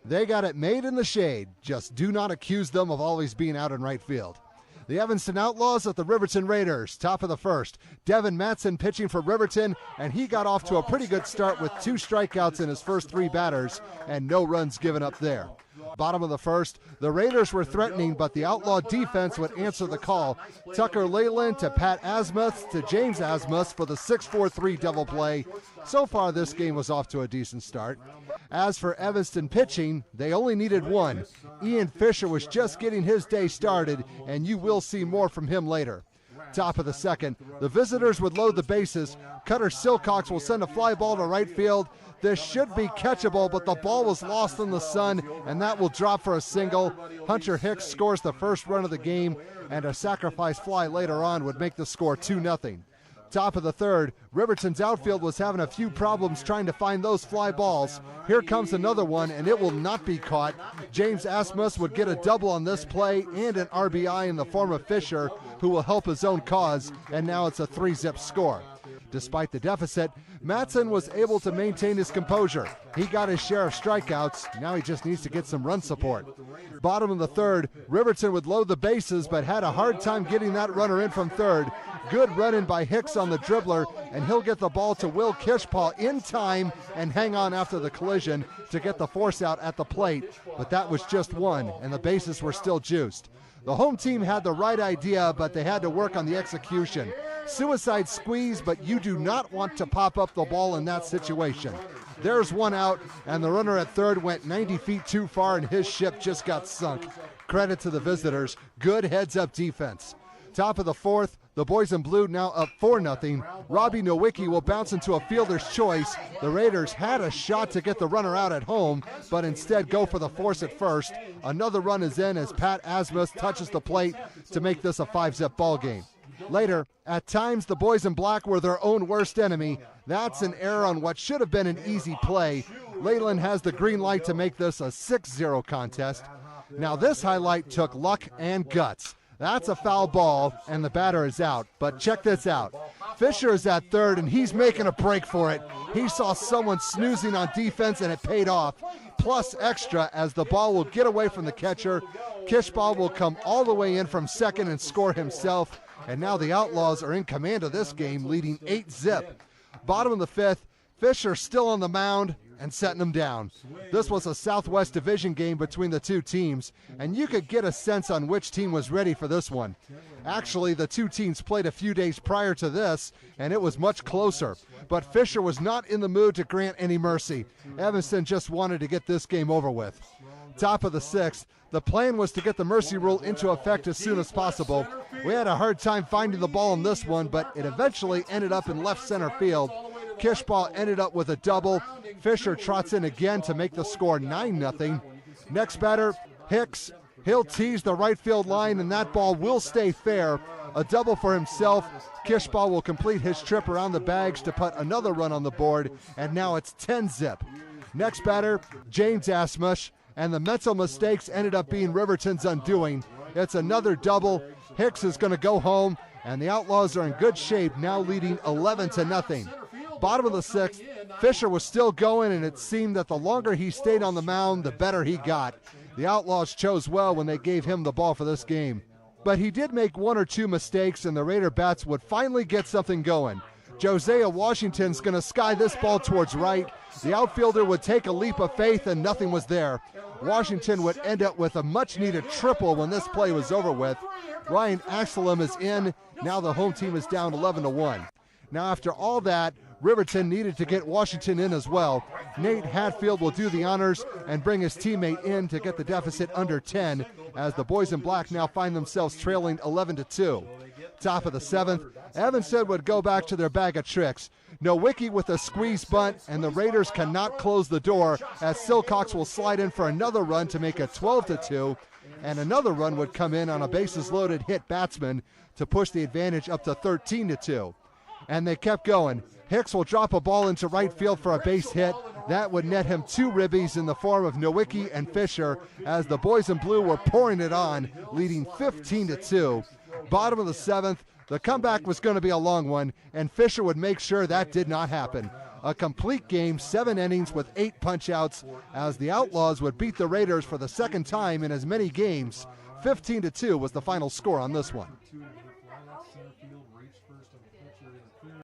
They got it made in the shade. Just do not accuse them of always being out in right field. The Evanston Outlaws at the Riverton Raiders, top of the first. Devin Matson pitching for Riverton, and he got off to a pretty good start with 2 strikeouts in his first 3 batters and no runs given up there. Bottom of the first, the Raiders were threatening, but the Outlaw defense would answer the call. Tucker Leyland to Pat Asmuth to James Asmuth for the 6-4-3 double play. So far, this game was off to a decent start. As for Evanston pitching, they only needed 1. Ian Fisher was just getting his day started, and you will see more from him later. Top of the second, the visitors would load the bases. Cutter Silcox will send a fly ball to right field. This should be catchable, but the ball was lost in the sun, and that will drop for a single. Hunter Hicks scores the first run of the game, and a sacrifice fly later on would make the score 2-0. Top of the third, Riverton's outfield was having a few problems trying to find those fly balls. Here comes another one, and it will not be caught. James Asmus would get a double on this play and an RBI in the form of Fisher, who will help his own cause, and now it's a 3-zip score. Despite the deficit, Matson was able to maintain his composure. He got his share of strikeouts. Now he just needs to get some run support. Bottom of the third, Riverton would load the bases, but had a hard time getting that runner in from third. Good run-in by Hicks on the dribbler, and he'll get the ball to Will Kishpaw in time and hang on after the collision to get the force out at the plate. But that was just 1, and the bases were still juiced. The home team had the right idea, but they had to work on the execution. Suicide squeeze, but you do not want to pop up the ball in that situation. There's 1 out, and the runner at third went 90 feet too far, and his ship just got sunk. Credit to the visitors. Good heads-up defense. Top of the fourth, the boys in blue now up 4-0. Robbie Nowicki will bounce into a fielder's choice. The Raiders had a shot to get the runner out at home, but instead go for the force at first. Another run is in as Pat Asmus touches the plate to make this a 5-zip ball game. Later, at times the boys in black were their own worst enemy. That's an error on what should have been an easy play. Leyland has the green light to make this a 6-0 contest. Now this highlight took luck and guts. That's a foul ball, and the batter is out. But check this out. Fisher is at third, and he's making a break for it. He saw someone snoozing on defense, and it paid off. Plus extra as the ball will get away from the catcher. Kishpaw will come all the way in from second and score himself. And now the Outlaws are in command of this game, leading 8-zip. Bottom of the fifth, Fisher still on the mound and setting them down. This was a Southwest Division game between the two teams, and you could get a sense on which team was ready for this one. Actually, the two teams played a few days prior to this, and it was much closer. But Fisher was not in the mood to grant any mercy. Evanston just wanted to get this game over with. Top of the sixth, the plan was to get the mercy rule into effect as soon as possible. We had a hard time finding the ball in this one, but it eventually ended up in left center field. Kishpaw ended up with a double. Fisher trots in again to make the score 9-0. Next batter, Hicks. He'll tease the right field line, and that ball will stay fair. A double for himself. Kishpaw will complete his trip around the bags to put another run on the board, and now it's 10-zip. Next batter, James Asmush, and the mental mistakes ended up being Riverton's undoing. It's another double. Hicks is going to go home, and the Outlaws are in good shape, now leading 11-0. Bottom of the sixth, Fisher was still going, and it seemed that the longer he stayed on the mound, the better he got. The Outlaws chose well when they gave him the ball for this game. But he did make 1 or 2 mistakes, and the Raider bats would finally get something going. Josiah Washington's going to sky this ball towards right. The outfielder would take a leap of faith, and nothing was there. Washington would end up with a much-needed triple when this play was over with. Ryan Axelum is in. Now the home team is down 11-1. Now after all that, Riverton needed to get Washington in as well. Nate Hatfield will do the honors and bring his teammate in to get the deficit under 10 as the boys in black now find themselves trailing 11-2. Top of the seventh, Evanston would go back to their bag of tricks. Nowicki with a squeeze bunt, and the Raiders cannot close the door as Silcox will slide in for another run to make it 12-2, and another run would come in on a bases-loaded hit batsman to push the advantage up to 13-2. And they kept going. Hicks will drop a ball into right field for a base hit. That would net him 2 ribbies in the form of Nowicki and Fisher as the boys in blue were pouring it on, leading 15-2. Bottom of the seventh, the comeback was going to be a long one, and Fisher would make sure that did not happen. A complete game, 7 innings with 8 punch-outs, as the Outlaws would beat the Raiders for the second time in as many games. 15-2 was the final score on this one.